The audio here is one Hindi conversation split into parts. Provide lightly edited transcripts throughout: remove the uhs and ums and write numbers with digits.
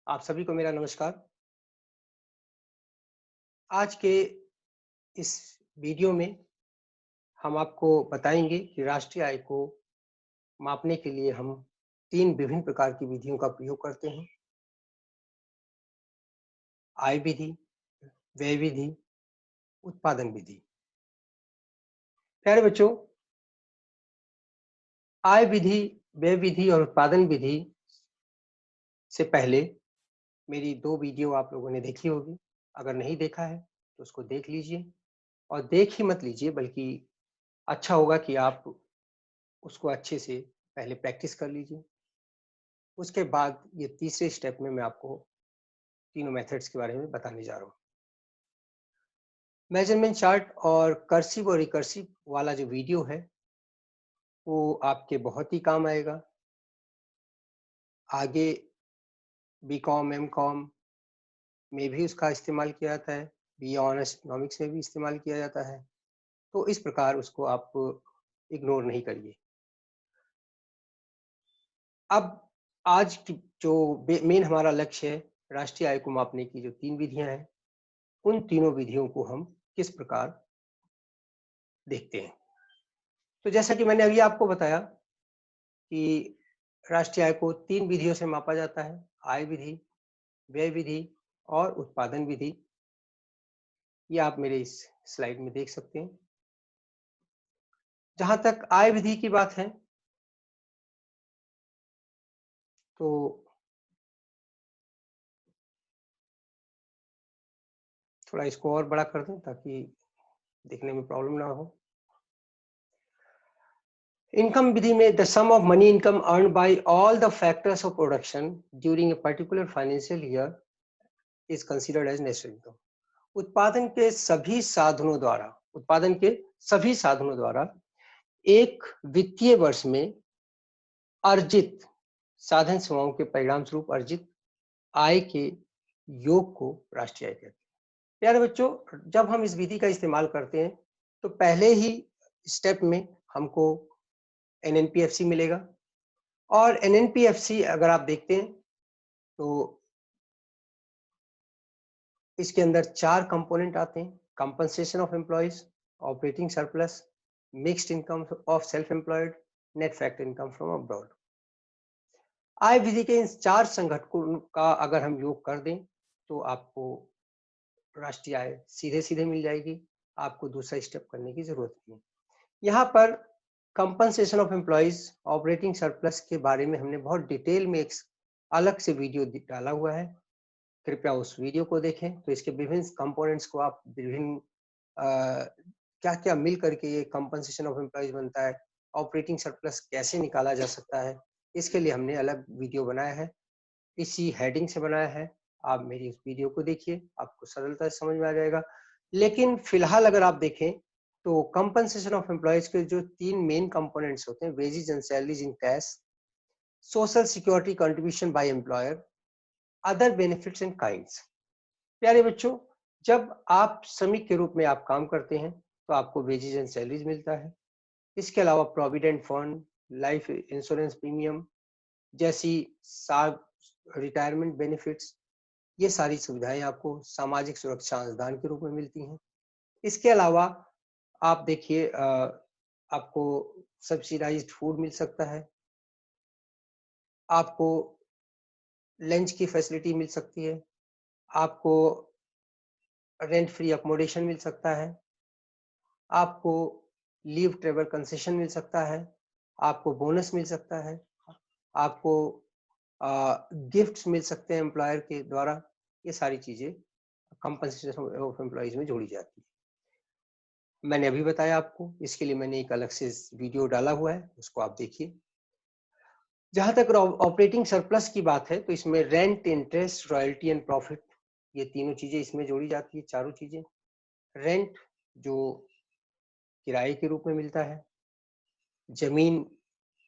आप सभी को मेरा नमस्कार। आज के इस वीडियो में हम आपको बताएँगे कि राष्ट्रीय आय को मापने के लिए हम 3 विभिन्न प्रकार की विधियों का प्रयोग करते हैं। आय विधि, व्यय विधि, उत्पादन विधि। प्यारे बच्चों, आय विधि, व्यय विधि और उत्पादन विधि से पहले मेरी 2 वीडियो आप लोगों ने देखी होगी। अगर नहीं देखा है तो उसको देख लीजिए और देख ही मत लीजिए बल्कि अच्छा होगा कि आप उसको अच्छे से पहले प्रैक्टिस कर लीजिए। उसके बाद ये तीसरे स्टेप में मैं आपको तीनों मेथड्स के बारे में बताने जा रहा हूँ। मेजरमेंट चार्ट और कर्सिव और रिकर्सिव वाला जो वीडियो है, वो आपके बहुत ही काम आएगा। आगे बीकॉम, एमकॉम में भी उसका इस्तेमाल किया जाता है, बीए ऑनर्स इकोनॉमिक्स में भी इस्तेमाल किया जाता है। तो इस प्रकार उसको आप इग्नोर नहीं करिए। अब आज की जो मेन हमारा लक्ष्य है, राष्ट्रीय आय को मापने की जो 3 विधियाँ हैं, उन तीनों विधियों को हम किस प्रकार देखते हैं। तो जैसा कि मैंने अभी आपको बताया कि राष्ट्रीय आय को 3 विधियों से मापा जाता है, आय विधि, व्यय विधि और उत्पादन विधि। ये आप मेरे इस स्लाइड में देख सकते हैं। जहाँ तक आय विधि की बात है, तो थोड़ा इसको और बड़ा कर दें ताकि देखने में प्रॉब्लम ना हो। इनकम विधि में the sum of money income earned by all the factors of production during a particular financial year is considered as national income. उत्पादन के सभी साधनों द्वारा एक वित्तीय वर्ष में अर्जित साधन सेवाओं के परिणाम स्वरूप अर्जित आय के योग को राष्ट्रीय आय कहते हैं। प्यारे बच्चों, जब हम इस विधि का इस्तेमाल करते हैं तो पहले ही स्टेप में हमको एनएनपीएफसी मिलेगा और एनएनपीएफसी अगर आप देखते हैं तो इसके अंदर 4 कंपोनेंट आते हैं। Compensation of employees, operating surplus, mixed income of self employed, net fact income from abroad. आय विधि के इन 4 संघटकों का अगर हम योग कर दें तो आपको राष्ट्रीय आय सीधे सीधे मिल जाएगी। आपको दूसरा स्टेप करने की जरूरत नहीं। यहाँ पर compensation of employees, operating surplus के बारे में हमने बहुत डिटेल में एक अलग से वीडियो डाला हुआ है। कृपया उस वीडियो को देखें। तो इसके विभिन्न कंपोनेंट्स को आप विभिन्न क्या क्या मिल करके ये कंपनसेशन ऑफ एम्प्लॉइज बनता है, ऑपरेटिंग सरप्लस कैसे निकाला जा सकता है, इसके लिए हमने अलग वीडियो बनाया है। इसी हेडिंग से बनाया है। आप मेरी उस वीडियो को देखिए, आपको सरलता से समझ में आ जाएगा। लेकिन फिलहाल अगर आप देखें तो कंपनसेशन ऑफ एम्प्लॉइज के जो 3 मेन कंपोनेंट्स होते हैं, wages and salaries in cash, social security contribution by employer, other benefits and kinds. प्यारे बच्चों, जब आप श्रमिक के रूप में आप काम करते हैं तो आपको वेजेस एंड सैलरीज मिलता है। इसके अलावा provident fund, life insurance premium जैसी रिटायरमेंट बेनिफिट्स, ये सारी सुविधाएं आपको सामाजिक सुरक्षा अनुदान के रूप में मिलती हैं। इसके अलावा आप देखिए, आपको सब्सिडाइज्ड फूड मिल सकता है, आपको लंच की फैसिलिटी मिल सकती है, आपको रेंट फ्री अकोमोडेशन मिल सकता है, आपको लीव ट्रेवल कंसेशन मिल सकता है, आपको बोनस मिल सकता है, आपको गिफ्ट्स मिल सकते हैं एम्प्लॉयर के द्वारा। ये सारी चीजें कंपनसेशन ऑफ एम्प्लॉइज में जोड़ी जाती है। मैंने अभी बताया आपको, इसके लिए मैंने एक अलग से वीडियो डाला हुआ है, उसको आप देखिए। जहां तक ऑपरेटिंग सरप्लस की बात है तो इसमें rent, interest, royalty and profit, ये तीनों चीजें इसमें जोड़ी जाती है। चारों चीजें, रेंट जो किराए के रूप में मिलता है, जमीन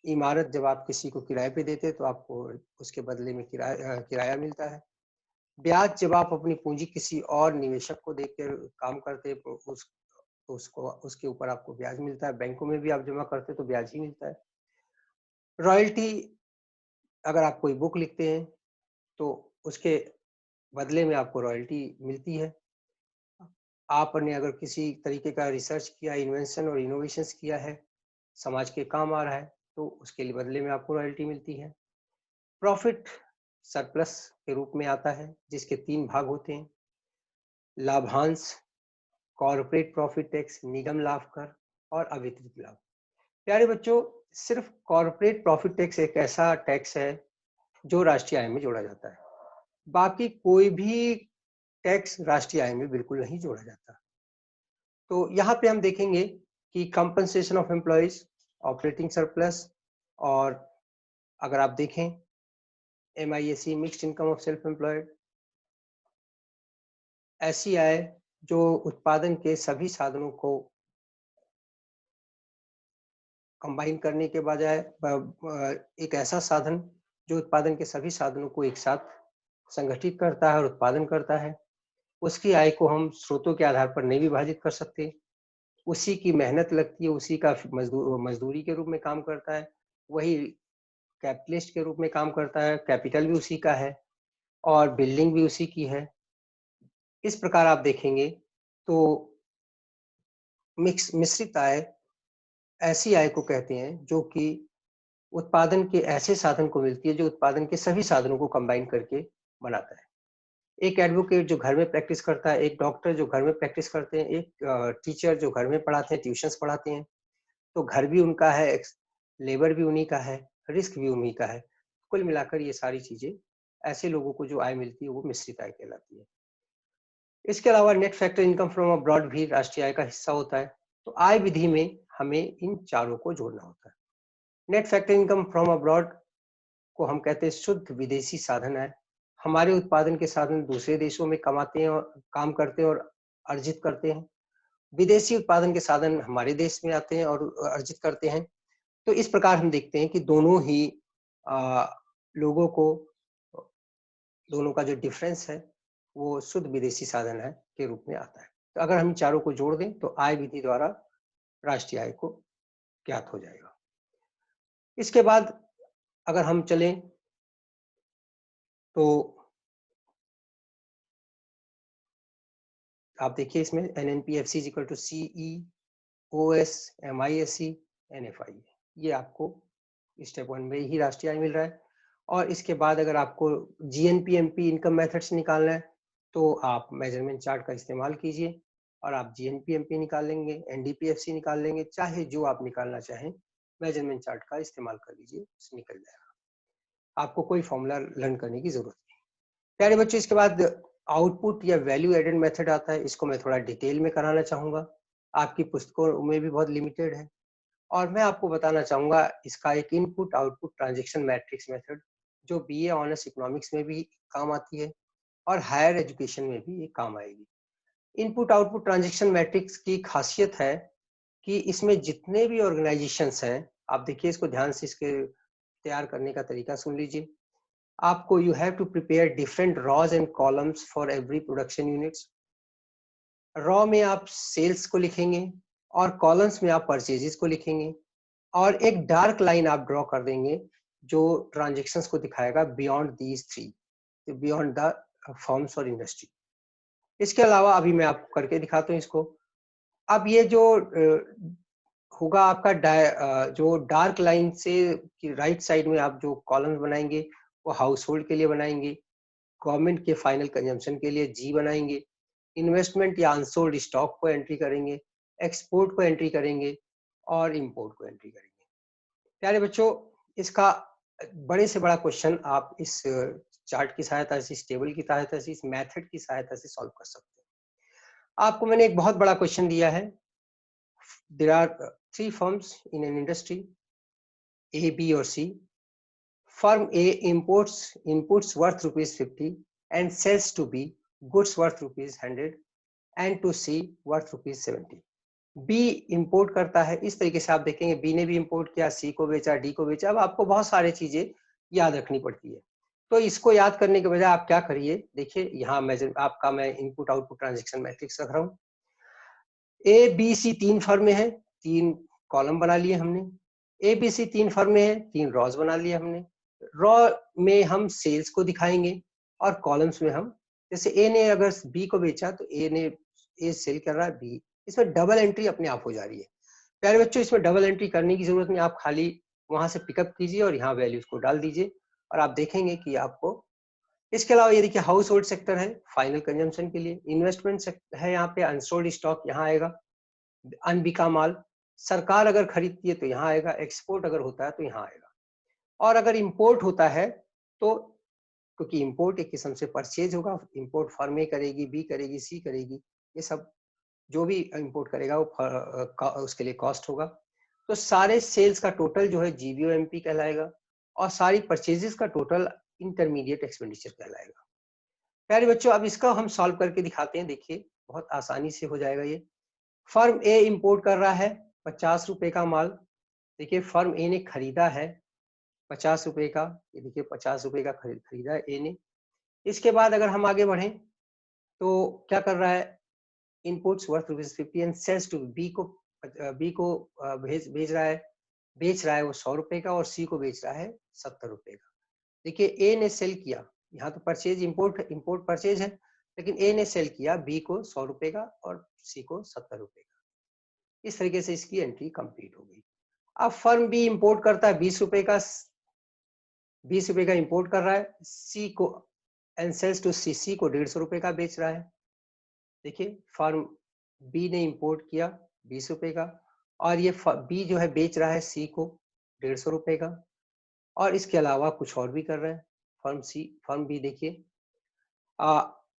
इमारत जब आप किसी को किराए पे देते हैं तो आपको उसके बदले में किराया मिलता है। ब्याज जब आप अपनी पूंजी किसी और निवेशक को देकर काम करते हैं तो उसको उसके ऊपर आपको ब्याज मिलता है। बैंकों में भी आप जमा करते हैं तो ब्याज ही मिलता है। रॉयल्टी, अगर आप कोई बुक लिखते हैं तो उसके बदले में आपको रॉयल्टी मिलती है। आपने अगर किसी तरीके का रिसर्च किया, इन्वेंशन और इनोवेशंस किया है, समाज के काम आ रहा है, तो उसके लिए बदले में आपको रॉयल्टी मिलती है। प्रॉफिट सरप्लस के रूप में आता है, जिसके 3 भाग होते हैं। लाभांश, कॉर्पोरेट प्रॉफिट टैक्स, निगम लाभ कर और अवितरित लाभ। प्यारे बच्चों, सिर्फ कॉर्पोरेट प्रॉफिट टैक्स एक ऐसा टैक्स है जो राष्ट्रीय आय में जोड़ा जाता है। बाकी कोई भी टैक्स राष्ट्रीय आय में बिल्कुल नहीं जोड़ा जाता। तो यहाँ पे हम देखेंगे कि compensation of employees, operating surplus, और अगर आप देखें MISC, mixed income of self employed, ऐसी आय जो उत्पादन के सभी साधनों को कंबाइन करने के बजाय एक ऐसा साधन जो उत्पादन के सभी साधनों को एक साथ संगठित करता है और उत्पादन करता है, उसकी आय को हम स्रोतों के आधार पर नहीं विभाजित कर सकते। उसी की मेहनत लगती है, उसी का मजदूरी के रूप में काम करता है, वही कैपिटलिस्ट के रूप में काम करता है, कैपिटल भी उसी का है और बिल्डिंग भी उसी की है। इस प्रकार आप देखेंगे तो मिश्रित आय ऐसी आय को कहते हैं जो कि उत्पादन के ऐसे साधन को मिलती है जो उत्पादन के सभी साधनों को कंबाइन करके बनाता है। एक एडवोकेट जो घर में प्रैक्टिस करता है, एक डॉक्टर जो घर में प्रैक्टिस करते हैं, एक टीचर जो घर में पढ़ाते हैं, ट्यूशंस पढ़ाते हैं, तो घर भी उनका है, लेबर भी उन्हीं का है, रिस्क भी उन्हीं का है। कुल मिलाकर ये सारी चीजें ऐसे लोगों को जो आय मिलती है वो मिश्रित आय कहलाती है। इसके अलावा net factor income from abroad भी राष्ट्रीय आय का हिस्सा होता है। तो आय विधि में हमें इन चारों को जोड़ना होता है। Net factor income from abroad को हम कहते हैं शुद्ध विदेशी साधन है। हमारे उत्पादन के साधन दूसरे देशों में कमाते हैं और काम करते हैं और अर्जित करते हैं। विदेशी उत्पादन के साधन हमारे देश में आते हैं और अर्जित करते हैं। तो इस प्रकार हम देखते हैं कि दोनों ही लोगों को, दोनों का जो डिफरेंस है वो शुद्ध विदेशी साधन है के रूप में आता है। तो अगर हम चारों को जोड़ दें तो आय विधि द्वारा राष्ट्रीय आय को ज्ञात हो जाएगा। इसके बाद अगर हम चलें तो आप देखिए इसमें NNPFC equal to CE, OS, MISC, NFI, ये आपको स्टेप 1 में ही राष्ट्रीय आय मिल रहा है। और इसके बाद अगर आपको GNP-MP इनकम मेथड से निकालना है तो आप मेजरमेंट चार्ट का इस्तेमाल कीजिए और आप GNP-MP निकाल लेंगे, NDPFC निकाल लेंगे, चाहे जो आप निकालना चाहें मेजरमेंट चार्ट का इस्तेमाल कर लीजिए, निकल जाएगा। आपको कोई फॉर्मूला लर्न करने की जरूरत नहीं। प्यारे बच्चों, इसके बाद आउटपुट या वैल्यू एडेड मेथड आता है। इसको मैं थोड़ा डिटेल में कराना चाहूंगा, आपकी पुस्तकों में भी बहुत लिमिटेड है। और मैं आपको बताना चाहूंगा इसका एक input output transaction matrix method जो BA ऑनर्स इकोनॉमिक्स में भी काम आती है और हायर एजुकेशन में भी ये काम आएगी। इनपुट आउटपुट ट्रांजैक्शन मैट्रिक्स की खासियत है कि इसमें जितने भी ऑर्गेनाइजेशंस हैं, आप देखिए इसको ध्यान से, इसके तैयार करने का तरीका सुन लीजिए। आपको you have to prepare different rows and columns for every production units. Row में आप सेल्स को लिखेंगे और कॉलम्स में आप परचेजेस को लिखेंगे और एक डार्क लाइन आप ड्रॉ कर देंगे जो ट्रांजेक्शन्स को दिखाएगा beyond these three, beyond the forms और इंडस्ट्री। इसके अलावा अभी मैं आपको करके दिखाता हूँ इसको। अब ये जो होगा आपका जो डार्क लाइन से राइट साइड में आप जो कॉलम्स बनाएंगे वो हाउस होल्ड के लिए बनाएंगे, गवर्नमेंट के फाइनल कंजम्पशन के लिए G बनाएंगे, इन्वेस्टमेंट या अनसोल्ड स्टॉक को एंट्री करेंगे, एक्सपोर्ट को एंट्री करेंगे और इंपोर्ट को एंट्री करेंगे। प्यारे बच्चों, इसका बड़े से बड़ा क्वेश्चन आप इस चार्ट की सहायता से, इस टेबल की सहायता से, इस मेथड की सहायता से सॉल्व कर सकते हैं। आपको मैंने एक बहुत बड़ा क्वेश्चन दिया है। There are 3 firms in an industry A, B और C. Firm A imports inputs worth ₹50 and sells to B goods worth ₹100 and to C worth ₹70. B import करता है। इस तरीके से आप देखेंगे B ने भी इंपोर्ट किया, C को बेचा, D को बेचा। अब आपको बहुत सारी चीजें याद रखनी पड़ती है, तो इसको याद करने के बजाय आप क्या करिए, देखिए यहाँ आपका मैं इनपुट आउटपुट ट्रांजैक्शन मैट्रिक्स रख रहा हूँ। A, B, C 3 फर्म है, 3 कॉलम बना लिए हमने। A, B, C 3 फर्म है, 3 रॉज बना लिए हमने। रॉ में हम सेल्स को दिखाएंगे और कॉलम्स में हम जैसे ए ने अगर बी को बेचा तो ए सेल कर रहा है बी, इसमें डबल एंट्री अपने आप हो जा रही है। प्यारे बच्चों, इसमें डबल एंट्री करने की जरूरत नहीं, आप खाली वहां से पिकअप कीजिए और यहाँ वैल्यूज को डाल दीजिए और आप देखेंगे कि आपको। इसके अलावा ये देखिए हाउस होल्ड सेक्टर है फाइनल कंजम्पशन के लिए, इन्वेस्टमेंट है यहाँ पे, अनसोल्ड स्टॉक यहाँ आएगा, अनबिका माल सरकार अगर खरीदती है तो यहाँ आएगा, एक्सपोर्ट अगर होता है तो यहाँ आएगा। और अगर इंपोर्ट होता है तो, क्योंकि इंपोर्ट एक किस्म से परचेज होगा, इंपोर्ट फर्म ए करेगी, बी करेगी, सी करेगी, ये सब जो भी इंपोर्ट करेगा वो उसके लिए कॉस्ट होगा। तो सारे सेल्स का टोटल जो है जीवीओएमपी कहलाएगा और सारी परचेजेस का टोटल इंटरमीडिएट एक्सपेंडिचर कहलाएगा। प्यारे बच्चों, अब इसका हम सॉल्व करके दिखाते हैं, देखिए बहुत आसानी से हो जाएगा ये। फर्म ए इंपोर्ट कर रहा है 50 रुपए का माल, देखिए फर्म ए ने खरीदा है 50 रुपए का, ये देखिए 50 रुपए का खरीदा है ए ने। इसके बाद अगर हम आगे बढ़ें तो क्या कर रहा है, inputs worth ₹50 and sells to B को भेज रहा है, बेच रहा है वो 100 रुपए का और सी को बेच रहा है 70 रुपए का। देखिए ए ने सेल किया, यहाँ तो परचेज इंपोर्ट परचेज है, लेकिन ए ने सेल किया बी को 100 रुपए का और सी को 70 रुपए का। इस तरीके से इसकी एंट्री कंप्लीट हो गई। अब फर्म बी इंपोर्ट करता है 20 रुपए का, 20 रुपए का इंपोर्ट कर रहा है, सी को एंड सेल्स टू सी को 150 रुपए का बेच रहा है। देखिए फर्म बी ने इंपोर्ट किया 20 रुपए का और ये बी जो है बेच रहा है सी को 150 रुपए का, और इसके अलावा कुछ और भी कर रहा है फर्म बी। देखिए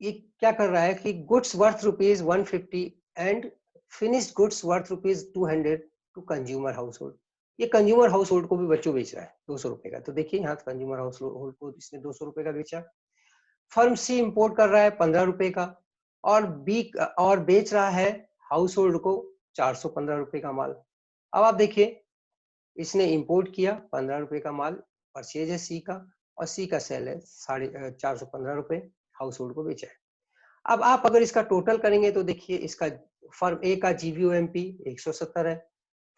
ये क्या कर रहा है कि goods worth ₹150 and finished goods worth ₹200 to consumer household. ये कंज्यूमर हाउस होल्ड को भी बच्चों बेच रहा है 200 रुपए का। तो देखिए यहाँ कंज्यूमर हाउस होल्ड को इसने 200 रुपए का बेचा। फर्म सी इंपोर्ट कर रहा है 15 रुपए का और बी और बेच रहा है हाउस होल्ड को 415 रुपए का माल। अब आप देखिए इसने इंपोर्ट किया 15 रुपए का माल, परचेज है सी का और सी का सेल है 415 रुपए, हाउस होल्ड को बेचा है। अब आप अगर इसका टोटल करेंगे तो देखिए इसका फर्म ए का जीवीओएमपी 170 है,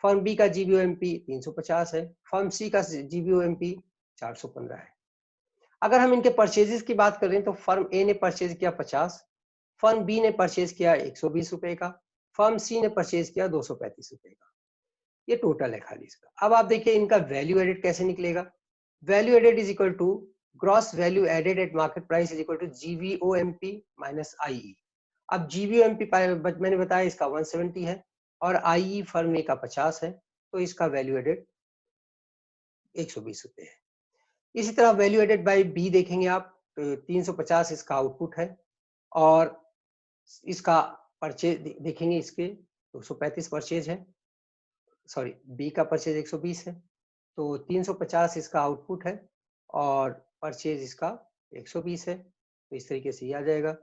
फर्म बी का जीवीओएमपी 350 है, फर्म सी का जीवीओएमपी 415 है। अगर हम इनके परचेजेस की बात करें तो फर्म ए ने परचेज किया 50, फर्म बी ने परचेज किया 120 रुपए का, फर्म सी ने परचेज किया 235 रुपए का। ये टोटल है खाली इसका। अब आप देखिए इनका वैल्यू एडेड कैसे निकलेगा। Value added is equal to gross value added at market price is equal to GVOMP minus IE. अब जीवीओएमपी मैंने बताया इसका 170 है और आईई फर्म ए का 50 है, तो इसका वैल्यू एडेड 120 रुपए है। इसी तरह वैल्यू एडेड बाय बी देखेंगे आप तो 350 इसका आउटपुट है और इसका परचेज देखेंगे, इसके 235 परचेज है, सॉरी बी का परचेज 120 है, तो 350 इसका आउटपुट है और परचेज इसका 120 है, तो इस तरीके से ये आ जाएगा।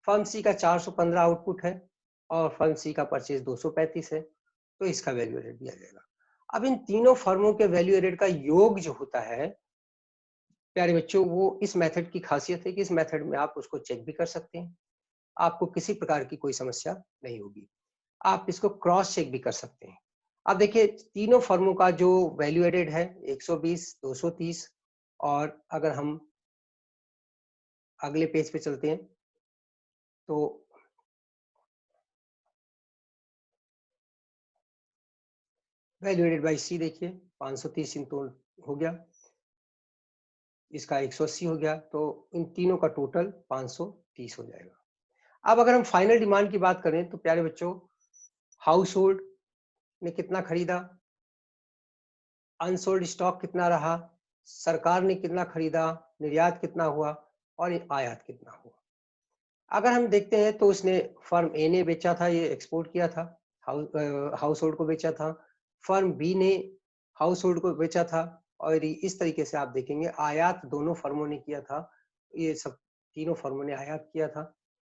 फर्म सी का 415 आउटपुट है और फर्म सी का परचेज 235 है, तो इसका वैल्यू एडेड भी आ जाएगा। अब इन तीनों फर्मों के वैल्यू एडेड का योग जो होता है प्यारे बच्चों, वो इस मेथड की खासियत है कि इस मेथड में आप उसको चेक भी कर सकते हैं, आपको किसी प्रकार की कोई समस्या नहीं होगी। आप इसको क्रॉस चेक भी कर सकते हैं। अब देखिए तीनों फर्मों का जो वैल्यू एडेड है 120, 230, और अगर हम अगले पेज पे चलते हैं तो वैल्यू एडेड बाई सी देखिए 530 इनटू हो गया, इसका 180 हो गया, तो इन तीनों का टोटल 530 हो जाएगा। अब अगर हम फाइनल डिमांड की बात करें तो प्यारे बच्चों, हाउस होल्ड ने कितना खरीदा, अनसोल्ड स्टॉक कितना रहा, सरकार ने कितना खरीदा, निर्यात कितना हुआ और आयात कितना हुआ। अगर हम देखते हैं तो उसने फर्म ए ने बेचा था, ये एक्सपोर्ट किया था, हाउस होल्ड को बेचा था, फर्म बी ने हाउस होल्ड को बेचा था, और इस तरीके से आप देखेंगे आयात दोनों फर्मों ने किया था, ये सब तीनों फर्मों ने आयात किया था।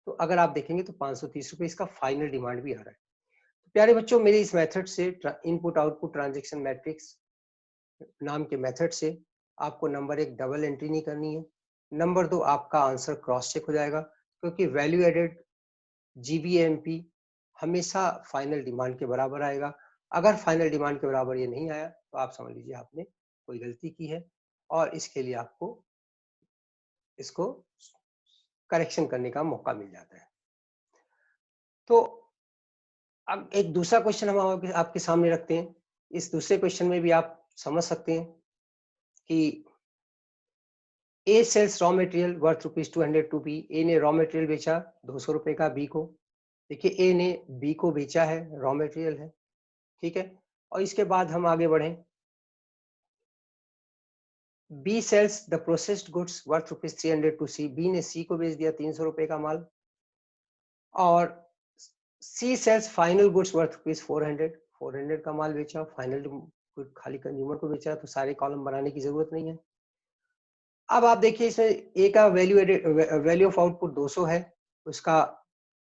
तो अगर आप देखेंगे तो 530 रुपए इसका फाइनल डिमांड भी आ रहा है। तो प्यारे बच्चों, मेरे इस मेथड से इनपुट आउटपुट ट्रांजेक्शन मैट्रिक्स नाम के मेथड से आपको नंबर 1 डबल एंट्री नहीं करनी है, नंबर 2 आपका आंसर क्रॉस चेक हो जाएगा, क्योंकि वैल्यू एडेड जीबीएमपी हमेशा फाइनल डिमांड के बराबर आएगा। अगर फाइनल डिमांड के बराबर ये नहीं आया तो आप समझ लीजिए आपने कोई गलती की है और इसके लिए आपको इसको करेक्शन करने का मौका मिल जाता है। तो अब एक दूसरा क्वेश्चन हम आपके सामने रखते हैं। इस दूसरे क्वेश्चन में भी आप समझ सकते हैं कि A sells raw material worth rupees 200 to B. A ने रॉ मटेरियल बेचा 200 रुपए का बी को। देखिए ए ने बी को बेचा है, रॉ मटेरियल है, ठीक है। और इसके बाद हम आगे बढ़े, B sells the processed goods worth rupees 300 to C. B ने सी को बेच दिया 300 रुपए का माल। और C sells final goods worth rupees 400 का माल बेचा, फाइनल गुड खाली कंज्यूमर को बेचा, तो सारे कॉलम बनाने की जरूरत नहीं है। अब आप देखिए इसमें ए का वैल्यू ऑफ आउटपुट 200 है, उसका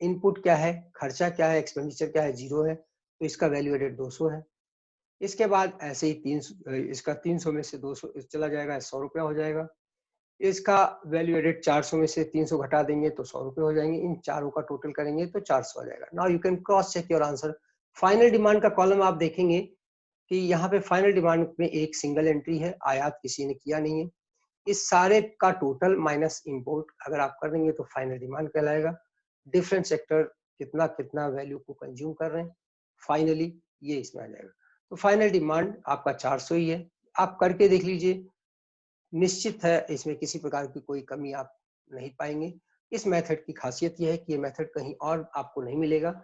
इनपुट क्या है, खर्चा क्या है, एक्सपेंडिचर क्या है, 0 है, तो इसका वैल्यू एडेड 200 है। इसके बाद ऐसे ही 300, इसका 300 में से 200 चला जाएगा, 100 रुपया हो जाएगा। इसका वैल्यू एडेड 400 में से 300 घटा देंगे तो 100 रुपये हो जाएंगे। इन चारों का टोटल करेंगे तो 400 आ जाएगा। Now you can cross check your answer. Final demand का कॉलम आप देखेंगे कि यहाँ पे फाइनल डिमांड में एक सिंगल एंट्री है, आयात किसी ने किया नहीं है। इस सारे का टोटल माइनस इंपोर्ट अगर आप कर देंगे तो फाइनल डिमांड कहलाएगा। डिफरेंट सेक्टर कितना कितना वैल्यू को कंज्यूम कर रहे हैं, फाइनली ये इसमें आ जाएगा। तो फाइनल डिमांड आपका 400 ही है। आप करके देख लीजिए, निश्चित है इसमें किसी प्रकार की कोई कमी आप नहीं पाएंगे। इस मेथड की खासियत यह है कि ये मेथड कहीं और आपको नहीं मिलेगा,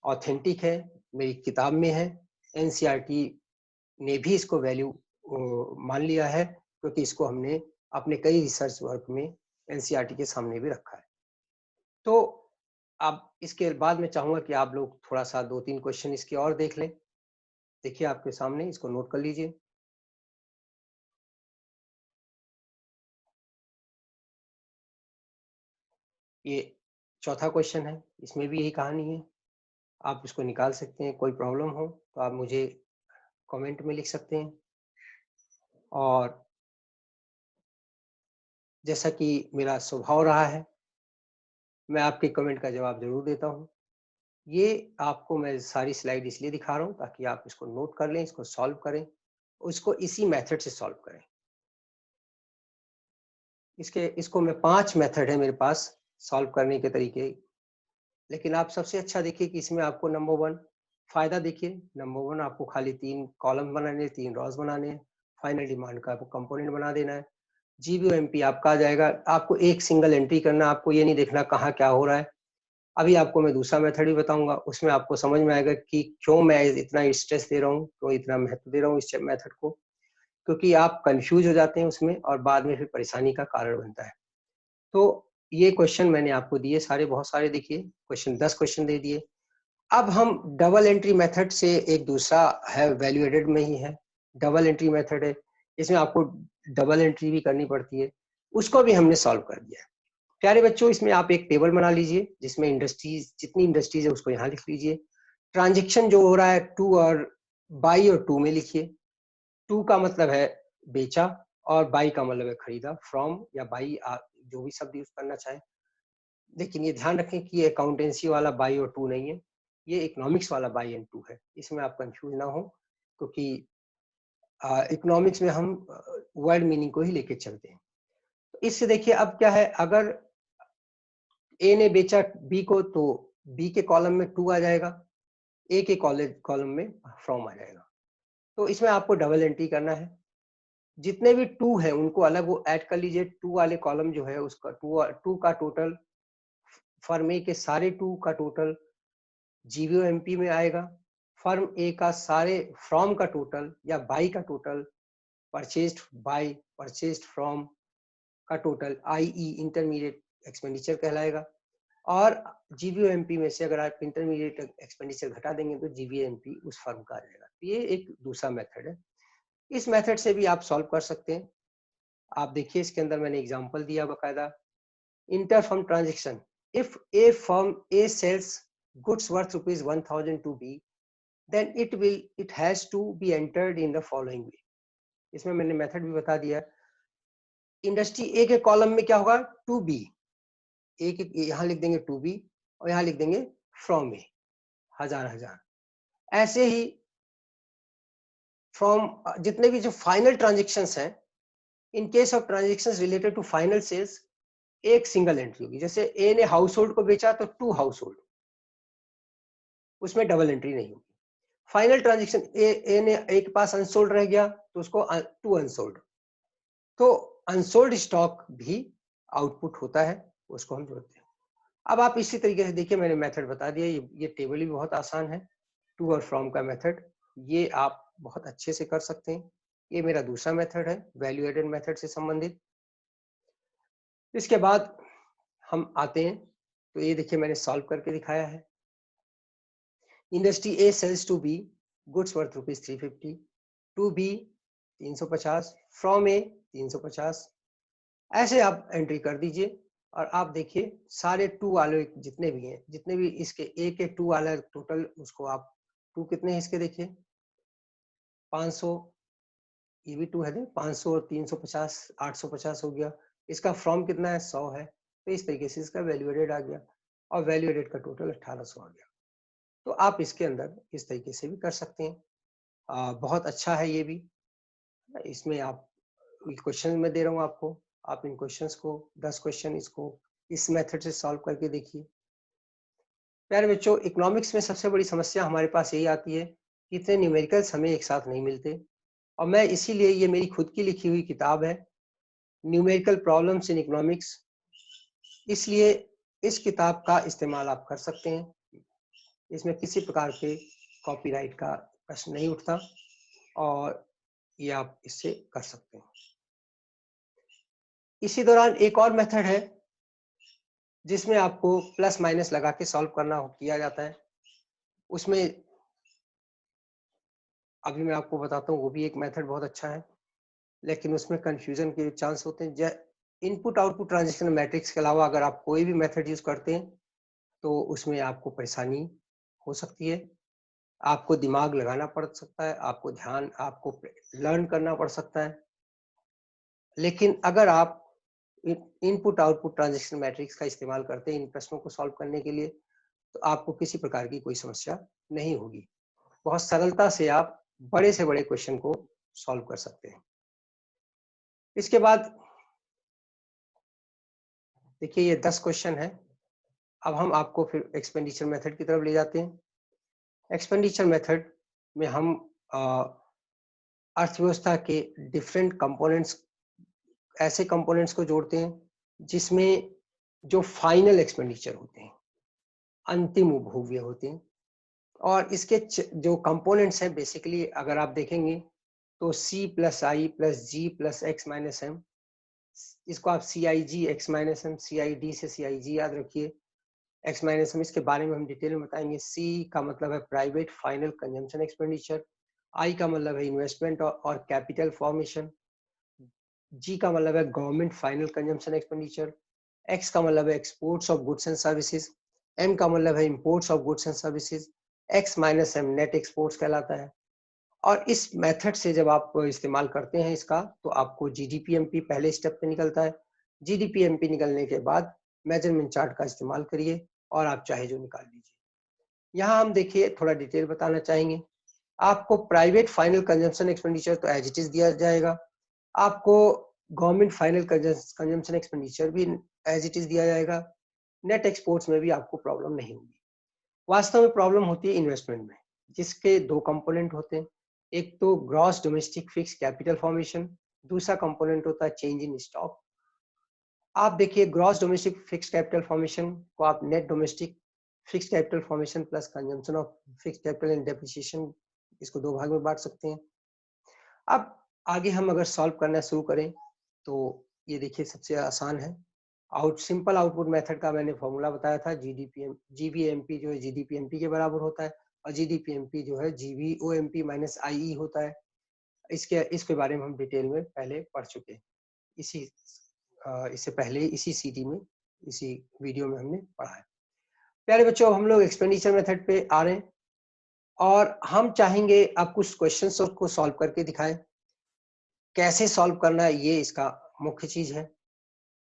ऑथेंटिक है, मेरी किताब में है, एनसीईआरटी ने भी इसको वैल्यू मान लिया है, क्योंकि इसको हमने अपने कई रिसर्च वर्क में एनसीईआरटी के सामने भी रखा है। तो अब इसके बाद मैं चाहूंगा कि आप लोग थोड़ा सा 2-3 क्वेश्चन इसके और देख लें। देखिए आपके सामने, इसको नोट कर लीजिए। ये चौथा क्वेश्चन है, इसमें भी यही कहानी है। आप इसको निकाल सकते हैं, कोई प्रॉब्लम हो तो आप मुझे कमेंट में लिख सकते हैं। और जैसा कि मेरा स्वभाव रहा है, मैं आपके कमेंट का जवाब जरूर देता हूँ। ये आपको मैं सारी स्लाइड इसलिए दिखा रहा हूँ ताकि आप इसको नोट कर लें, इसको सॉल्व करें, उसको इसी मेथड से सॉल्व करें। इसको मैं 5 मेथड है मेरे पास सॉल्व करने के तरीके, लेकिन आप सबसे अच्छा देखिए कि इसमें आपको नंबर 1 फायदा देखिए। नंबर 1 आपको खाली 3 कॉलम बनाने, 3 रॉज बनाने हैं, फाइनल डिमांड का आपको कंपोनेंट बना देना है। जीबीओएमपी आपका आ जाएगा, आपको एक सिंगल एंट्री करना, आपको ये नहीं देखना कहाँ क्या हो रहा है। अभी आपको मैं दूसरा मेथड भी बताऊंगा, उसमें आपको समझ में आएगा कि क्यों मैं इतना स्ट्रेस दे रहा हूँ, क्यों इतना महत्व दे रहा हूँ इस मेथड को, क्योंकि आप कंफ्यूज हो जाते हैं उसमें और बाद में फिर परेशानी का कारण बनता है। तो ये क्वेश्चन मैंने आपको दिए सारे, बहुत सारे देखिए क्वेश्चन, 10 क्वेश्चन दे दिए। अब हम डबल एंट्री मेथड से, एक दूसरा है वैल्यू एडेड में ही है, डबल एंट्री मेथड है, इसमें आपको डबल एंट्री भी करनी पड़ती है, उसको भी हमने सॉल्व कर दिया है। प्यारे बच्चों, इसमें आप एक टेबल बना लीजिए जिसमें इंडस्ट्रीज, जितनी इंडस्ट्रीज है उसको यहाँ लिख लीजिए। ट्रांजेक्शन जो हो रहा है टू और बाई और टू में लिखिए। टू का मतलब है बेचा और बाई का मतलब है खरीदा, फ्रॉम या बाई, जो भी शब्द यूज करना चाहे। लेकिन ये ध्यान रखें कि ये अकाउंटेंसी वाला बाई और टू नहीं है, ये इकोनॉमिक्स वाला बाई एंड टू है, इसमें आप कंफ्यूज ना हो, क्योंकि इकोनॉमिक्स में हम वर्ड मीनिंग को ही लेके चलते हैं। तो इससे देखिए अब क्या है, अगर ए ने बेचा बी को तो बी के कॉलम में टू आ जाएगा, ए के कॉलम में फ्रॉम आ जाएगा। तो इसमें आपको डबल एंट्री करना है, जितने भी टू है उनको अलग वो ऐड कर लीजिए। टू वाले कॉलम जो है उसका टू का टोटल, फर्म ए के सारे टू का टोटल जीवीओएमपी में आएगा। फर्म ए का सारे फ्रॉम का टोटल या बाई का total, purchased bye, purchased from का टोटल, आईई इंटरमीडिएट एक्सपेंडिचर कहलाएगा। और जीवीओएमपी में से अगर आप इंटरमीडिएट एक्सपेंडिचर घटा देंगे तो जीवीएमपी उस फर्म का आ जाएगा। ये एक दूसरा मेथड है, इस मेथड से भी आप सॉल्व कर सकते हैं। आप देखिए इसके अंदर मैंने एग्जांपल दिया बकायदा। Inter firm transaction, if a firm A sells goods worth rupees 1000 to B, then it has to be entered in the following way। इसमें मैंने मेथड भी बता दिया। इंडस्ट्री ए के कॉलम में क्या होगा, टू बी, ए के यहां लिख देंगे टू बी और यहां लिख देंगे फ्रॉम ए, हजार। ऐसे ही फ्रॉम जितने भी जो फाइनल ट्रांजेक्शन्स हैं, in case of transactions related to final sales, एक सिंगल एंट्री होगी। जैसे ए ने हाउस होल्ड को बेचा तो 2 हाउस होल्ड, उसमें डबल एंट्री नहीं होगी। फाइनल ट्रांजेक्शन ए ने ए के पास अनसोल्ड रह गया तो उसको 2 अनसोल्ड, तो अनसोल्ड स्टॉक भी आउटपुट होता है, उसको हम जोड़ते हैं। अब आप इसी तरीके से देखिए, मैंने मेथड बता दिया, ये टेबल भी बहुत आसान है, टू और फ्रॉम का मेथड, ये आप बहुत अच्छे से कर सकते हैं। ये मेरा दूसरा मेथड है वैल्यू एडेड मेथड से संबंधित। इसके बाद हम आते हैं, तो ये देखिए मैंने सॉल्व करके दिखाया है। Industry A sells to B goods worth ₹350, to B 350, from A 350, ऐसे आप एंट्री कर दीजिए। और आप देखिए सारे टू वाले जितने भी हैं, जितने भी इसके ए के टू वाला टोटल, उसको आप टू कितने हैं इसके देखिए 500, ये भी टू है ना, 500 और 350 850 हो गया। इसका फ्रॉम कितना है 100 है, तो इस तरीके से इसका वैल्यू एडेड आ गया और वैल्यू एडेड का टोटल 1800 आ गया। तो आप इसके अंदर इस तरीके से भी कर सकते हैं। बहुत अच्छा है ये भी। इसमें आप क्वेश्चन में दे रहा हूँ आपको, आप इन क्वेश्चंस को 10 क्वेश्चन इसको इस मेथड से सॉल्व करके देखिए। प्यारे बच्चों, इकोनॉमिक्स में सबसे बड़ी समस्या हमारे पास यही आती है कि इतने न्यूमेरिकल्स हमें एक साथ नहीं मिलते, और मैं इसीलिए, ये मेरी खुद की लिखी हुई किताब है न्यूमेरिकल प्रॉब्लम्स इन इकोनॉमिक्स, इसलिए इस किताब का इस्तेमाल आप कर सकते हैं। इसमें किसी प्रकार के कॉपीराइट का प्रश्न नहीं उठता और ये आप इससे कर सकते हैं। इसी दौरान एक और मेथड है जिसमें आपको प्लस माइनस लगा के सॉल्व करना किया जाता है। उसमें अभी मैं आपको बताता हूँ, वो भी एक मेथड बहुत अच्छा है, लेकिन उसमें कंफ्यूजन के चांस होते हैं। इनपुट आउटपुट ट्रांजैक्शन मैट्रिक्स के अलावा अगर आप कोई भी मेथड यूज करते हैं तो उसमें आपको परेशानी हो सकती है, आपको दिमाग लगाना पड़ सकता है, आपको ध्यान, आपको लर्न करना पड़ सकता है। लेकिन अगर आप इनपुट आउटपुट ट्रांजैक्शन मैट्रिक्स का इस्तेमाल करते हैं इन प्रश्नों को सॉल्व करने के लिए, तो आपको किसी प्रकार की कोई समस्या नहीं होगी। बहुत सरलता से आप बड़े से बड़े क्वेश्चन को सॉल्व कर सकते हैं। इसके बाद देखिए ये 10 क्वेश्चन है। अब हम आपको फिर एक्सपेंडिचर मेथड की तरफ ले जाते हैं। एक्सपेंडिचर मेथड में हम अर्थव्यवस्था के डिफरेंट कंपोनेंट्स, ऐसे कंपोनेंट्स को जोड़ते हैं जिसमें जो फाइनल एक्सपेंडिचर होते हैं, अंतिम उपभोग्य होते हैं। और इसके जो कंपोनेंट्स हैं बेसिकली अगर आप देखेंगे तो C plus I plus G plus X minus M, इसको आप CIG X minus M, CID से CIG याद रखिए, एक्स माइनस एम इसके बारे में हम डिटेल में बताएंगे। C का मतलब है private final consumption expenditure, I का मतलब है इन्वेस्टमेंट और कैपिटल फॉर्मेशन, G का मतलब है government final consumption expenditure, X का मतलब है exports of goods and services, M का मतलब है imports of goods and services, X minus M net exports कहलाता है। और इस मेथड से जब आप इस्तेमाल करते हैं इसका, तो आपको GDPMP पहले स्टेप पे निकलता है। GDPMP निकलने के बाद मेजरमेंट चार्ट का इस्तेमाल करिए और आप चाहे जो निकाल लीजिए। यहाँ हम देखिए थोड़ा डिटेल बताना चाहेंगे। आपको प्राइवेट फाइनल कंजम्पशन एक्सपेंडिचर तो एज इट इज दिया जाएगा, आपको गवर्नमेंट फाइनल कंजम्पशन एक्सपेंडिचर भी एज इट इज दिया जाएगा। नेट एक्सपोर्ट्स में भी आपको प्रॉब्लम नहीं होगी। वास्तव में प्रॉब्लम होती है इन्वेस्टमेंट में, जिसके दो कंपोनेंट होते हैं, एक तो gross domestic fix capital formation, दूसरा कंपोनेंट होता है चेंज इन स्टॉक। आप देखिए gross domestic fix capital formation को आप net domestic fix capital formation plus consumption of fix capital and depreciation, इसको दो भाग में बांट सकते हैं। अब आगे हम अगर सॉल्व करना शुरू करें तो ये देखिए सबसे आसान है। सिंपल आउटपुट मेथड का मैंने फॉर्मूला बताया था, GBMP जो है GDPMP के बराबर होता है और GDPMP जो है GBOMP माइनस IE होता है। इसके बारे में हम डिटेल में पहले पढ़ चुके हैं, इससे पहले इसी CD में, इसी वीडियो में हमने पढ़ा है। प्यारे बच्चों, अब हम लोग एक्सपेंडिचर मेथड पे आ रहे हैं और हम चाहेंगे अब कुछ क्वेश्चंस को सॉल्व करके दिखाएं। कैसे सॉल्व करना है ये इसका मुख्य चीज है।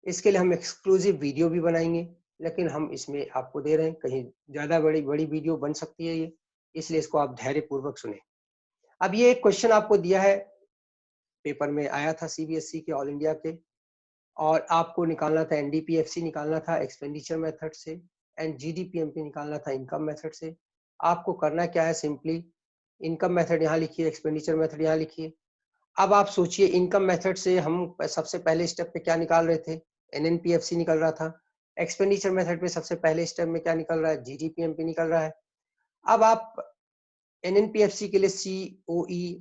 इसके लिए हम एक्सक्लूसिव वीडियो भी बनाएंगे, लेकिन हम इसमें आपको दे रहे हैं, कहीं ज्यादा बड़ी वीडियो बन सकती है ये, इसलिए इसको आप धैर्य पूर्वक सुने। अब ये एक क्वेश्चन आपको दिया है, पेपर में आया था CBSE के, ऑल इंडिया के, और आपको निकालना था एनडीपीएफसी निकालना था एक्सपेंडिचर मेथड से एंड जीडीपीएमपी निकालना था इनकम मेथड से। आपको करना क्या है, सिंपली इनकम मेथड यहाँ लिखिए, एक्सपेंडिचर मेथड यहाँ लिखिए। अब आप सोचिए इनकम मेथड से हम सबसे पहले स्टेप पे क्या निकाल रहे थे, एनएनपीएफसी निकल रहा था। एक्सपेंडिचर मेथड पे सबसे पहले स्टेप में क्या निकल रहा है, जीडीपीएमपी निकल रहा है। अब आप एनएनपीएफसी के लिए COE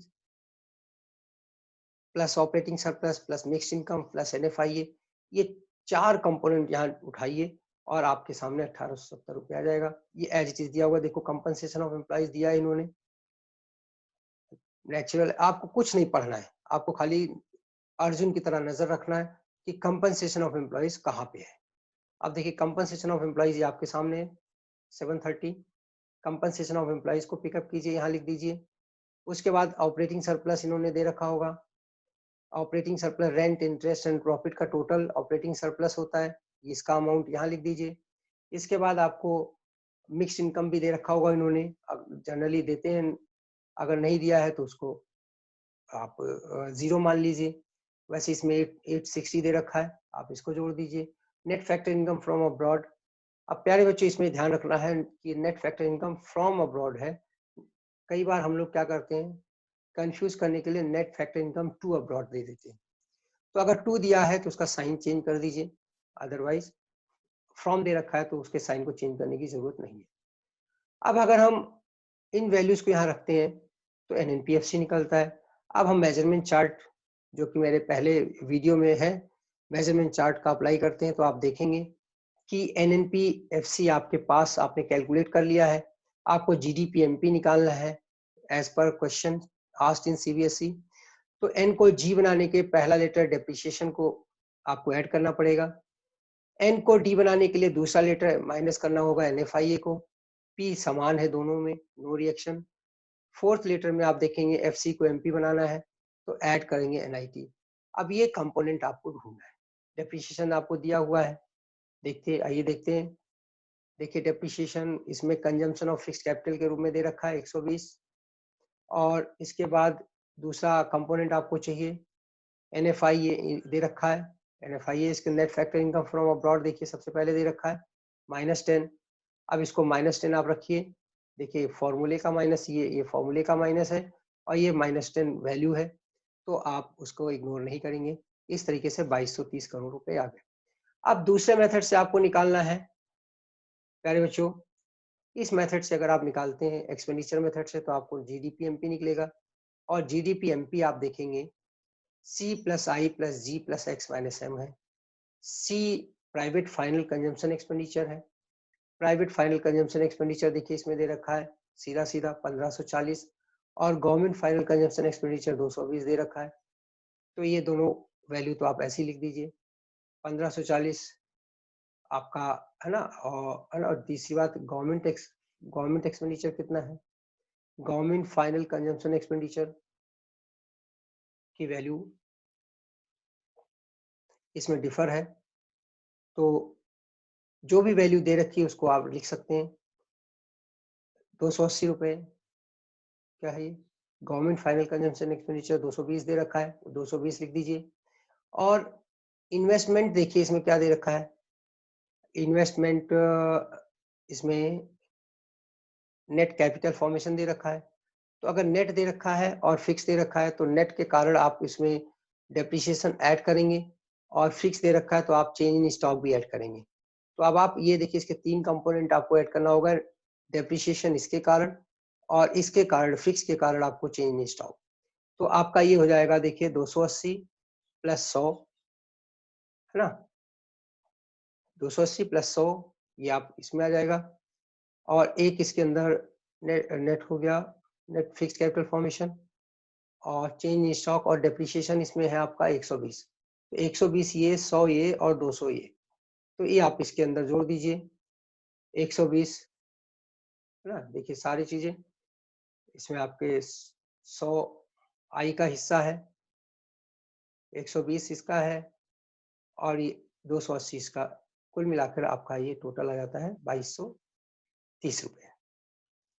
plus operating surplus plus mixed income plus NFIA, ये 4 कंपोनेंट यहाँ उठाइए और आपके सामने 1870 रुपये आ जाएगा। ये एज इट इज दिया हुआ, देखो कंपनसेशन ऑफ एम्प्लॉइज दिया है इन्होंने नेचुरल। आपको कुछ नहीं पढ़ना है, आपको खाली अर्जुन की तरह नजर रखना है कि कंपनसेशन ऑफ एम्प्लॉइज कहाँ पे है। अब देखिए कंपनसेशन ऑफ एम्प्लॉइज ये आपके सामने है 730। कंपनसेशन ऑफ एम्प्लॉइज को पिकअप कीजिए, यहाँ लिख दीजिए। उसके बाद ऑपरेटिंग सरप्लस इन्होंने दे रखा होगा, operating surplus rent interest and profit का टोटल ऑपरेटिंग सरप्लस होता है, इसका अमाउंट यहाँ लिख दीजिए। इसके बाद आपको मिक्स इनकम भी दे रखा होगा इन्होंने, जनरली देते हैं, अगर नहीं दिया है तो उसको आप जीरो मान लीजिए। वैसे इसमें 860 दे रखा है, आप इसको जोड़ दीजिए। Net factor income from abroad, अब प्यारे बच्चों इसमें ध्यान रखना है कि net factor income from abroad है। कई बार हम लोग क्या करते हैं, कंफ्यूज करने के लिए net factor income to abroad दे देते हैं। तो अगर टू दिया है तो उसका साइन चेंज कर दीजिए, अदरवाइज फ्रॉम दे रखा है तो उसके साइन को चेंज करने की जरूरत नहीं है। अब अगर हम इन वैल्यूज को यहाँ रखते हैं तो एनएनपीएफसी निकलता है। अब हम मेजरमेंट चार्ट जो कि मेरे पहले वीडियो में है, मेजरमेंट चार्ट का अप्लाई करते हैं तो आप देखेंगे कि एनएनपीएफसी आपके पास आपने कैलकुलेट कर लिया है। आपको जीडीपीएमपी निकालना है as per question asked in CBSE. तो एन को जी बनाने के पहला लेटर डेप्रिसिएशन को आपको ऐड करना पड़ेगा, एन को डी बनाने के लिए दूसरा लेटर माइनस करना होगा एनएफआईए को, पी समान है दोनों में, नो रिएक्शन। फोर्थ लेटर में आप देखेंगे एफसी को एमपी बनाना है तो ऐड करेंगे एनआईटी। अब ये कंपोनेंट आपको ढूंढना है, डेप्रिसिएशन आपको दिया हुआ है, देखते आइए देखते हैं। देखिए डेप्रिसिएशन इसमें कंजम्पशन ऑफ फिक्स्ड कैपिटल के रूप में दे रखा है 120, और इसके बाद दूसरा कंपोनेंट आपको चाहिए एनएफआईए दे रखा है, एनएफआईए इसके net factor income from abroad देखिए सबसे पहले दे रखा है -10। अब इसको -10 आप रखिए, देखिए फॉर्मूले का माइनस, ये फॉर्मूले का माइनस है और ये -10 वैल्यू है, तो आप उसको इग्नोर नहीं करेंगे। इस तरीके से 2230 करोड़ रुपए आ गए। अब दूसरे मेथड से आपको निकालना है प्यारे बच्चों, इस मेथड से अगर आप निकालते हैं एक्सपेंडिचर मेथड से तो आपको जीडीपीएमपी निकलेगा, और जीडीपीएमपी आप देखेंगे C plus I plus G plus X minus M है। सी प्राइवेट फाइनल कंजम्पशन एक्सपेंडिचर है, प्राइवेट फाइनल कंजम्पशन एक्सपेंडिचर देखिए इसमें दे रखा है सीधा सीधा 1540, और गवर्नमेंट फाइनल कंजम्पशन एक्सपेंडिचर 220 दे रखा है। तो ये दोनों वैल्यू तो आप ऐसे ही लिख दीजिए, 1540 आपका है ना, और तीसरी बात गवर्नमेंट एक्सपेंडिचर कितना है, गवर्नमेंट फाइनल कंजम्पशन एक्सपेंडिचर की वैल्यू इसमें डिफर है, तो जो भी वैल्यू दे रखी है उसको आप लिख सकते हैं। 280 रुपये क्या है ये, गवर्नमेंट फाइनल कंजम्पशन एक्सपेंडिचर 220 दे रखा है, 220 लिख दीजिए। और इन्वेस्टमेंट देखिए इसमें क्या दे रखा है, इन्वेस्टमेंट इसमें नेट कैपिटल फॉर्मेशन दे रखा है। तो अगर नेट दे रखा है और फिक्स दे रखा है तो नेट के कारण आप इसमें डेप्रिसिएशन ऐड करेंगे, और फिक्स दे रखा है तो आप चेंज इन स्टॉक भी ऐड करेंगे। तो अब आप ये देखिए इसके 3 कंपोनेंट आपको ऐड करना होगा, डेप्रिसिएशन इसके कारण और इसके कारण फिक्स के कारण आपको चेंज इन स्टॉक। तो आपका ये हो जाएगा देखिए 280 प्लस 100 है ना, 280 प्लस 100 ये आप इसमें आ जाएगा, और एक इसके अंदर नेट हो गया, नेट फिक्स कैपिटल फॉर्मेशन और चेंज इन स्टॉक, और डेप्रिसिएशन इसमें है आपका 120। तो 120 ये, 100 ये और 200 ये, तो ये आप इसके अंदर जोड़ दीजिए 120 है ना। देखिए सारी चीजें इसमें आपके 100 आई का हिस्सा है, 120 इसका है, और ये 280 इसका, कुल मिलाकर आपका ये टोटल आ जाता है 2230 रुपये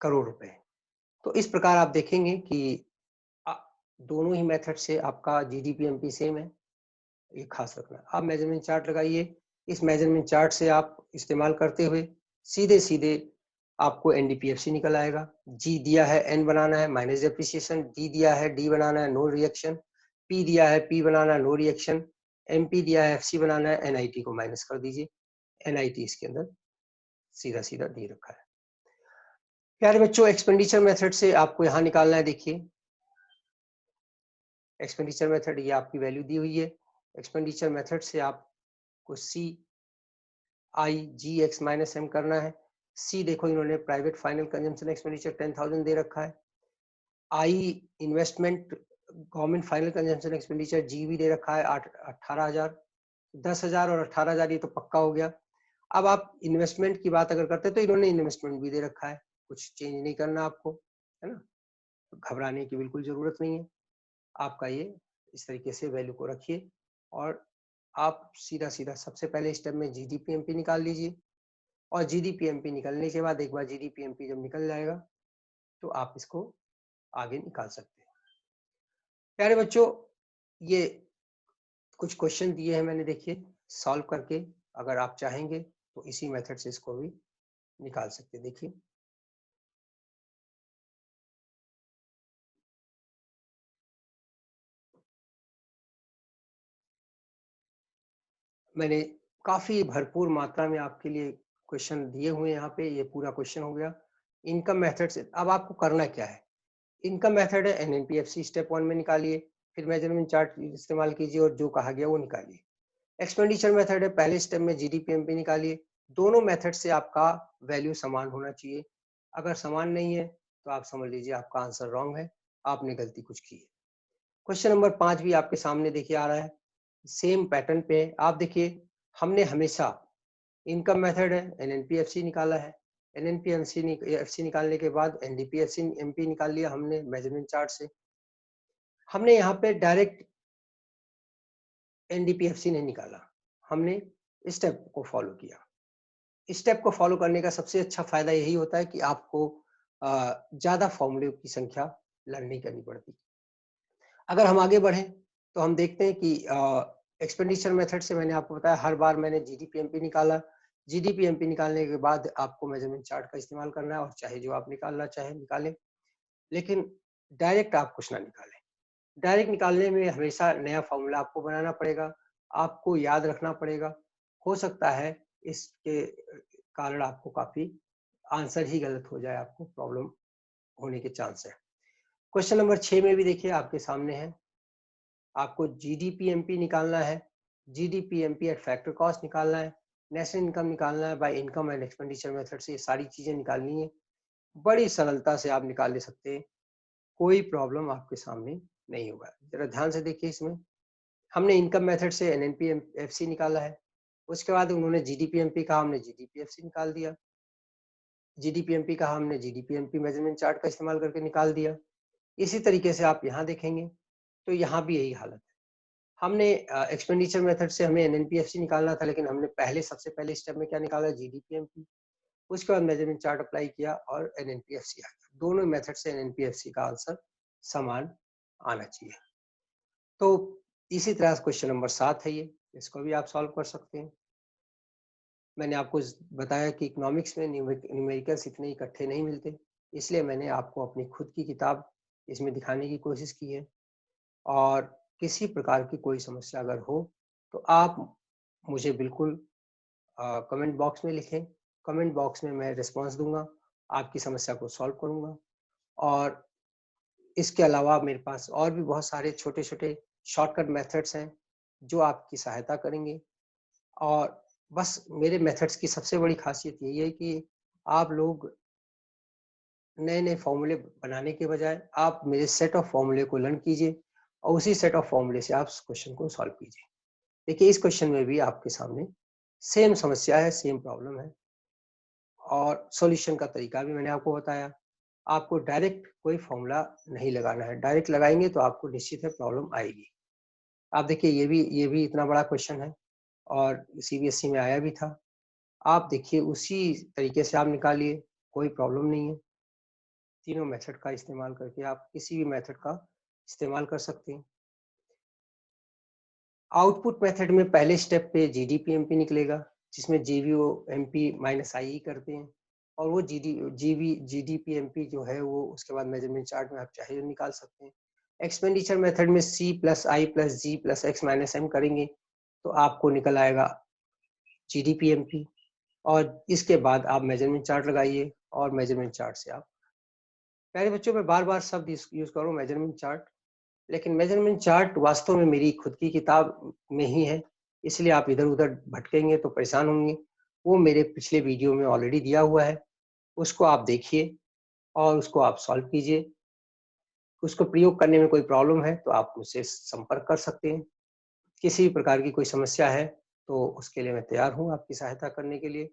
करोड़ रुपए। तो इस प्रकार आप देखेंगे कि दोनों ही मेथड से आपका जीडीपीएमपी सेम है, ये खास रखना। आप मेजरमेंट चार्ट लगाइए, इस मेजरमेंट चार्ट से आप इस्तेमाल करते हुए सीधे सीधे आपको एनडीपीएफसी निकल आएगा। जी दिया है एन बनाना है माइनस डेप्रिसिएशन, डी दिया है डी बनाना है नो रिएक्शन, पी दिया है पी बनाना है नो रिएक्शन, एमपी दिया है एफसी बनाना है, एनआईटी को माइनस कर दीजिए, एनआईटी इसके अंदर सीधा सीधा दे रखा है। प्यारे बच्चों, एक्सपेंडिचर मेथड से आपको यहाँ निकालना है। देखिए एक्सपेंडिचर मेथड, ये आपकी वैल्यू दी हुई है। एक्सपेंडिचर मेथड से आपको C I G X minus M करना है। सी देखो इन्होंने प्राइवेट फाइनल कंजम्पशन एक्सपेंडिचर 10,000 दे रखा है। I investment government final consumption expenditure G भी दे रखा है 18,000, 10,000 और 18,000 ये तो पक्का हो गया। अब आप इन्वेस्टमेंट की बात अगर करते हैं तो इन्होंने इन्वेस्टमेंट भी दे रखा है, कुछ चेंज नहीं करना आपको, है ना, घबराने की बिल्कुल जरूरत नहीं है। आपका ये इस तरीके से वैल्यू को रखिए और आप सीधा सीधा सबसे पहले स्टेप में जीडीपीएमपी निकाल लीजिए और जीडीपीएमपी निकलने के बाद एक बार जीडीपीएमपी जब निकल जाएगा तो आप इसको आगे निकाल सकते हैं। प्यारे बच्चों, ये कुछ क्वेश्चन दिए हैं मैंने, देखिए सॉल्व करके, अगर आप चाहेंगे तो इसी मेथड से इसको भी निकाल सकते हैं। देखिए मैंने काफी भरपूर मात्रा में आपके लिए क्वेश्चन दिए हुए हैं यहाँ पे। ये पूरा क्वेश्चन हो गया इनकम मेथड से। अब आपको करना क्या है, इनकम मेथड है एनएनपीएफसी स्टेप 1 में निकालिए, फिर मेजरमेंट चार्ट इस्तेमाल कीजिए और जो कहा गया वो निकालिए। एक्सपेंडिचर मेथड है, पहले स्टेप में जीडीपीएमपी निकालिए। दोनों मेथड से आपका वैल्यू समान होना चाहिए। अगर समान नहीं है तो आप समझ लीजिए आपका आंसर रॉन्ग है, आपने गलती कुछ की है। क्वेश्चन नंबर 5 भी आपके सामने देखिए आ रहा है, सेम पैटर्न पे। आप देखिए हमने हमेशा इनकम मेथड है एनएनपीएफसी निकाला है, एनएनपीएफसी निकालने के बाद एनडीपीएफसी एमपी निकाल लिया हमने मेजरमेंट चार्ट से। हमने यहाँ पे डायरेक्ट एनडीपीएफसी नहीं निकाला, हमने स्टेप को फॉलो किया। स्टेप को फॉलो करने का सबसे अच्छा फायदा यही होता है कि आपको ज्यादा फॉर्मूले की संख्या लर्न नहीं करनी पड़ती। अगर हम आगे बढ़ें तो हम देखते हैं कि एक्सपेंडिचर मेथड से मैंने आपको बताया हर बार मैंने जीडीपीएमपी निकाला। जीडीपीएमपी निकालने के बाद आपको मेजरमेंट चार्ट का इस्तेमाल करना है और चाहे जो आप निकालना चाहे निकालें, लेकिन डायरेक्ट आप कुछ ना निकालें। डायरेक्ट निकालने में हमेशा नया फॉर्मूला आपको बनाना पड़ेगा, आपको याद रखना पड़ेगा। हो सकता है इसके कारण आपको काफी आंसर ही गलत हो जाए, आपको प्रॉब्लम होने के चांस है। क्वेश्चन नंबर 6 में भी देखिए आपके सामने है, आपको जीडीपीएमपी निकालना है, जीडीपीएमपी एट फैक्टर कॉस्ट निकालना है, नेशनल इनकम निकालना है by income and expenditure method से। ये सारी चीजें निकालनी है, बड़ी सरलता से आप निकाल ले सकते हैं, कोई प्रॉब्लम आपके सामने नहीं होगा। जरा ध्यान से देखिए, इसमें हमने इनकम मेथड से एनएनपीएफसी निकाला है, उसके बाद उन्होंने जीडीपीएमपी कहा, हमने जीडीपीएफसी निकाल दिया, जीडीपीएमपी कहा, हमने जीडीपीएमपी मेजरमेंट चार्ट का इस्तेमाल करके निकाल दिया। इसी तरीके से आप यहाँ देखेंगे तो यहाँ भी यही हालत है। हमने एक्सपेंडिचर मेथड से हमें एनएनपीएफसी निकालना था, लेकिन हमने पहले सबसे पहले स्टेप में क्या निकाला, जीडीपीएमपी। उसके बाद मेजरमेंट चार्ट अप्लाई किया और एनएनपीएफसी आ गया। दोनों मेथड से एनएनपीएफसी का आंसर समान आना चाहिए। तो इसी तरह क्वेश्चन नंबर 7 है ये, इसको भी आप सॉल्व कर सकते हैं। मैंने आपको बताया कि इकोनॉमिक्स में न्यूमेरिकल्स इतने इकट्ठे नहीं मिलते, इसलिए मैंने आपको अपनी खुद की किताब इसमें दिखाने की कोशिश की है। और किसी प्रकार की कोई समस्या अगर हो तो आप मुझे बिल्कुल कमेंट बॉक्स में लिखें, कमेंट बॉक्स में मैं रिस्पांस दूंगा, आपकी समस्या को सॉल्व करूंगा। और इसके अलावा मेरे पास और भी बहुत सारे छोटे छोटे शॉर्टकट मेथड्स हैं जो आपकी सहायता करेंगे। और बस मेरे मेथड्स की सबसे बड़ी खासियत यही है कि आप लोग नए नए फॉर्मूले बनाने के बजाय आप मेरे सेट ऑफ फॉर्मूले को लर्न कीजिए और उसी सेट ऑफ फॉर्मूले से आप क्वेश्चन को सॉल्व कीजिए। देखिए इस क्वेश्चन में भी आपके सामने सेम समस्या है, सेम प्रॉब्लम है और सॉल्यूशन का तरीका भी मैंने आपको बताया। आपको डायरेक्ट कोई फॉर्मूला नहीं लगाना है, डायरेक्ट लगाएंगे तो आपको निश्चित है प्रॉब्लम आएगी। आप देखिए ये भी इतना बड़ा क्वेश्चन है और सीबीएसई में आया भी था। आप देखिए उसी तरीके से आप निकालिए, कोई प्रॉब्लम नहीं है। तीनों मेथड का इस्तेमाल करके आप किसी भी मेथड का इस्तेमाल कर सकते हैं। आउटपुट मेथड में पहले स्टेप पे जीडीपीएमपी निकलेगा, जिसमें जीवीओएमपी माइनस आई करते हैं, और वो जीडीपीएमपी जो है वो उसके बाद मेजरमेंट चार्ट में आप चाहे निकाल सकते हैं। एक्सपेंडिचर मेथड में C plus I plus G plus X minus M करेंगे तो आपको निकल आएगा जीडीपीएमपी, और इसके बाद आप मेजरमेंट चार्ट लगाइए और मेजरमेंट चार्ट से आप, प्यारे बच्चों में बार बार शब्द यूज करो मेजरमेंट चार्ट, लेकिन मेजरमेंट चार्ट वास्तव में मेरी खुद की किताब में ही है, इसलिए आप इधर उधर भटकेंगे तो परेशान होंगे। वो मेरे पिछले वीडियो में ऑलरेडी दिया हुआ है, उसको आप देखिए और उसको आप सॉल्व कीजिए। उसको प्रयोग करने में कोई प्रॉब्लम है तो आप मुझसे संपर्क कर सकते हैं। किसी भी प्रकार की कोई समस्या है तो उसके लिए मैं तैयार हूँ आपकी सहायता करने के लिए।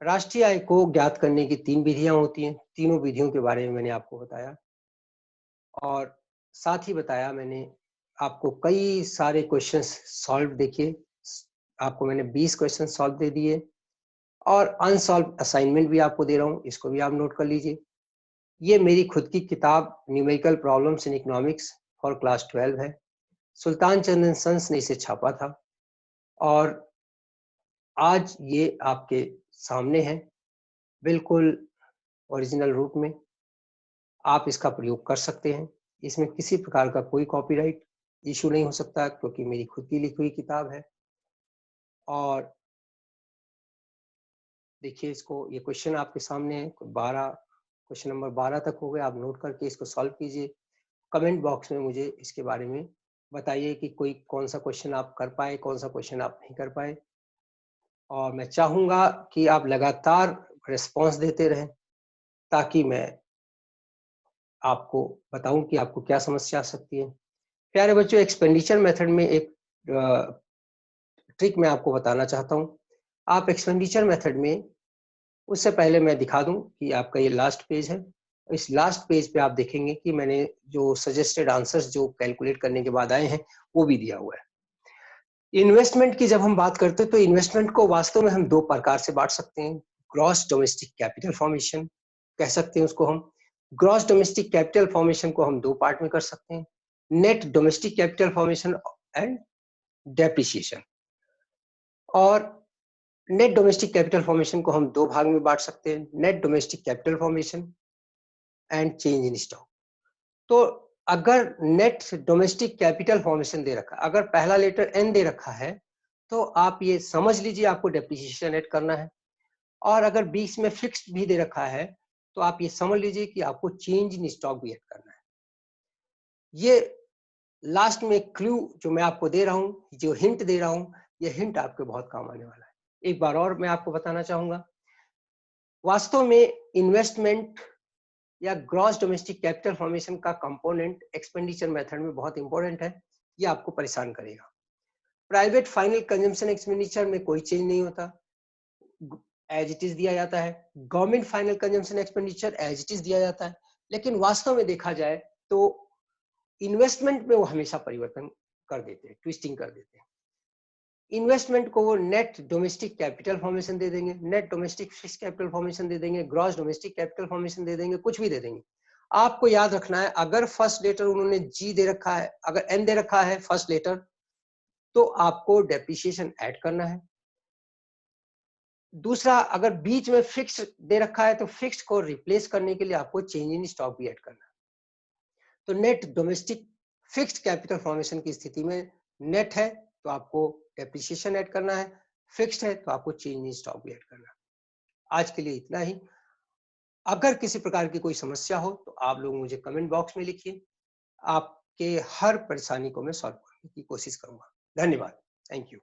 राष्ट्रीय आय को ज्ञात करने की 3 विधियां होती हैं, तीनों विधियों के बारे में मैंने आपको बताया, और साथ ही बताया मैंने आपको कई सारे क्वेश्चंस सॉल्व, देखिए आपको मैंने 20 क्वेश्चन सॉल्व दे दिए, और अनसॉल्व असाइनमेंट भी आपको दे रहा हूँ, इसको भी आप नोट कर लीजिए। ये मेरी खुद की किताब numerical problems in economics for class 12 है, सुल्तान चंद एंड सन्स ने इसे छापा था, और आज ये आपके सामने है बिल्कुल ओरिजिनल रूप में। आप इसका प्रयोग कर सकते हैं, इसमें किसी प्रकार का कोई कॉपीराइट इशू नहीं हो सकता, क्योंकि मेरी खुद की लिखी हुई किताब है। और देखिए इसको, ये क्वेश्चन आपके सामने है, 12 क्वेश्चन नंबर 12 तक हो गए, आप नोट करके इसको सॉल्व कीजिए। कमेंट बॉक्स में मुझे इसके बारे में बताइए कि कोई कौन सा क्वेश्चन आप कर पाए, कौन सा क्वेश्चन आप नहीं कर पाए, और मैं चाहूंगा कि आप लगातार रिस्पॉन्स देते रहें, ताकि मैं आपको बताऊं कि आपको क्या समस्या आ सकती है। प्यारे बच्चों, एक्सपेंडिचर मेथड में एक ट्रिक मैं आपको बताना चाहता हूं। आप एक्सपेंडिचर मेथड में, उससे पहले मैं दिखा दूं कि आपका ये लास्ट पेज है। इस लास्ट पेज पे आप देखेंगे कि मैंने जो सजेस्टेड आंसर्स जो कैलकुलेट करने के बाद आए हैं वो भी दिया हुआ है। इन्वेस्टमेंट की जब हम बात करते हैं तो इन्वेस्टमेंट को वास्तव में हम 2 प्रकार से बांट सकते हैं। ग्रॉस डोमेस्टिक कैपिटल फॉर्मेशन कह सकते हैं उसको हम। ग्रॉस डोमेस्टिक कैपिटल फॉर्मेशन को हम 2 पार्ट में कर सकते हैं, net domestic capital formation and depreciation. और नेट डोमेस्टिक कैपिटल फॉर्मेशन को हम 2 भाग में बांट सकते हैं, net domestic capital formation and change in stock. तो अगर नेट डोमेस्टिक कैपिटल फॉर्मेशन दे रखा है, अगर पहला लेटर एन दे रखा है, तो आप ये समझ लीजिए आपको डेप्रिसिएशन ऐड करना है। और अगर बीच में फिक्स्ड भी दे रखा है तो आप ये समझ लीजिए कि आपको चेंज इन स्टॉक भी ऐड करना है। ये लास्ट में क्लू जो मैं आपको दे रहा हूं, जो हिंट दे रहा हूं, ये हिंट आपके बहुत काम आने वाला है। एक बार और मैं आपको बताना चाहूंगा, वास्तव में इन्वेस्टमेंट या ग्रॉस डोमेस्टिक कैपिटल फॉर्मेशन का कंपोनेंट एक्सपेंडिचर मेथड में बहुत इंपॉर्टेंट है, ये आपको परेशान करेगा। प्राइवेट फाइनल कंजम्पशन एक्सपेंडिचर में कोई चेंज नहीं होता, एज इट इज दिया जाता है। Government final consumption expenditure as it is दिया जाता है। लेकिन वास्तव में देखा जाए तो इन्वेस्टमेंट में वो हमेशा परिवर्तन कर देते हैं, ट्विस्टिंग कर देते हैं। इन्वेस्टमेंट को वो नेट डोमेस्टिक कैपिटल फॉर्मेशन दे देंगे, net domestic fix capital formation दे देंगे, ग्रॉस डोमेस्टिक कैपिटल फॉर्मेशन दे देंगे, कुछ भी दे देंगे। आपको याद रखना है, अगर फर्स्ट लेटर उन्होंने जी दे रखा है, अगर एन दे रखा है फर्स्ट लेटर, तो आपको डेप्रिसिएशन ऐड करना है। दूसरा, अगर बीच में फिक्स दे रखा है तो फिक्स को रिप्लेस करने के लिए आपको चेंज इन स्टॉक भी ऐड करना है। तो net domestic fixed capital formation की स्थिति में नेट है तो आपको डेप्रिसिएशन ऐड करना है, फिक्स्ड है तो आपको चेंज इन स्टॉक भी ऐड करना है। आज के लिए इतना ही। अगर किसी प्रकार की कोई समस्या हो तो आप लोग मुझे कमेंट बॉक्स में लिखिए, आपके हर परेशानी को मैं सॉल्व करने की कोशिश करूंगा। धन्यवाद। Thank you.